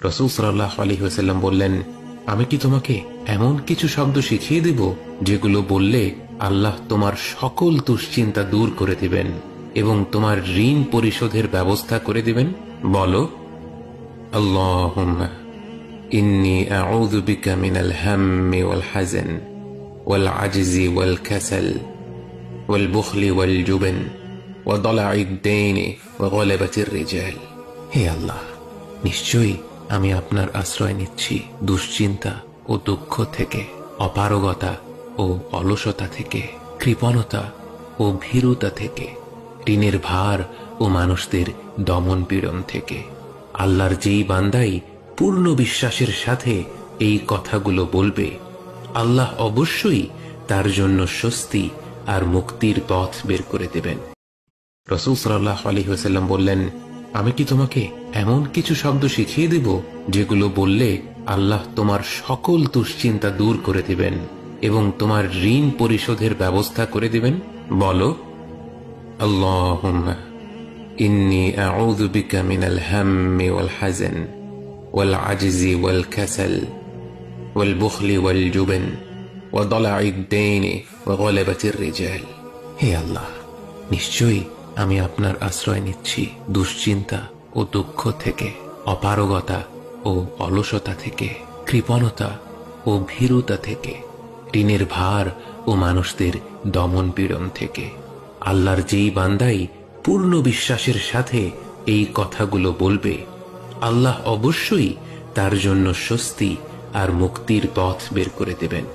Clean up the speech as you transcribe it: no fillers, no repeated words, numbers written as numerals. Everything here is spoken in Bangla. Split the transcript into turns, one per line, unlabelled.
রাসূল সাল্লাল্লাহু আলাইহি ওয়াসাল্লাম বললেন, আমি কি তোমাকে এমন কিছু শব্দ শিখিয়ে দেব যেগুলো বললে আল্লাহ তোমার সকল দুশ্চিন্তা দূর করে দিবেন এবং তোমার ঋণ পরিশোধের ব্যবস্থা করে দিবেন? বলো, আল্লাহুম্মা ইন্নী আউযু বিকা মিনাল হাম্মি ওয়াল হাযান ওয়াল আজজি ওয়াল কাসাল ওয়াল বুখলি ওয়াল জুবন ওয়া দালা'id দাইনি ওয়া গলাবাতির রিজাল। হে আল্লাহ, নিশ্চয়ই আমি আপনার আশ্রয় নিচ্ছি দুশ্চিন্তা ও দুঃখ থেকে, অপারগতা ও অলসতা থেকে, কৃপণতা ও ভীরুতা থেকে, ঋণের ভার ও মানুষদের দমন পীড়ন থেকে। আল্লাহর যেই বান্দাই পূর্ণ বিশ্বাসের সাথে এই কথাগুলো বলবে, আল্লাহ অবশ্যই তার জন্য স্বস্তি আর মুক্তির পথ বের করে দেবেন। রাসূল সাল্লাল্লাহু আলাইহি ওয়াসাল্লাম বললেন, আমি কি তোমাকে এমন কিছু শব্দ শিখিয়ে দেব যেগুলো বললে আল্লাহ তোমার সকল দুশ্চিন্তা দূর করে দিবেন এবং তোমার ঋণ পরিশোধের ব্যবস্থা করে দিবেন? বলো, আল্লাহুম্মা ইন্নী আউযু বিকা মিনাল হাম্মি ওয়াল হাযান ওয়াল আজজি ওয়াল কাসাল ওয়াল বুখলি ওয়াল জুবন ওয়া দালা'id দাইনি ওয়া গলাবাতির রিজাল। হে আল্লাহ, নিশ্চয়ই আমি আপনার আশ্রয় নিচ্ছি দুশ্চিন্তা ও দুঃখ থেকে, অপারগতা ও অলসতা থেকে, কৃপণতা ও ভীরুতা থেকে, ঋণের ভার ও মানুষদের দমন পীড়ন থেকে। আল্লাহর যেই বান্দাই পূর্ণ বিশ্বাসের সাথে এই কথাগুলো বলবে, আল্লাহ অবশ্যই তার জন্য স্বস্তি আর মুক্তির পথ বের করে দেবেন।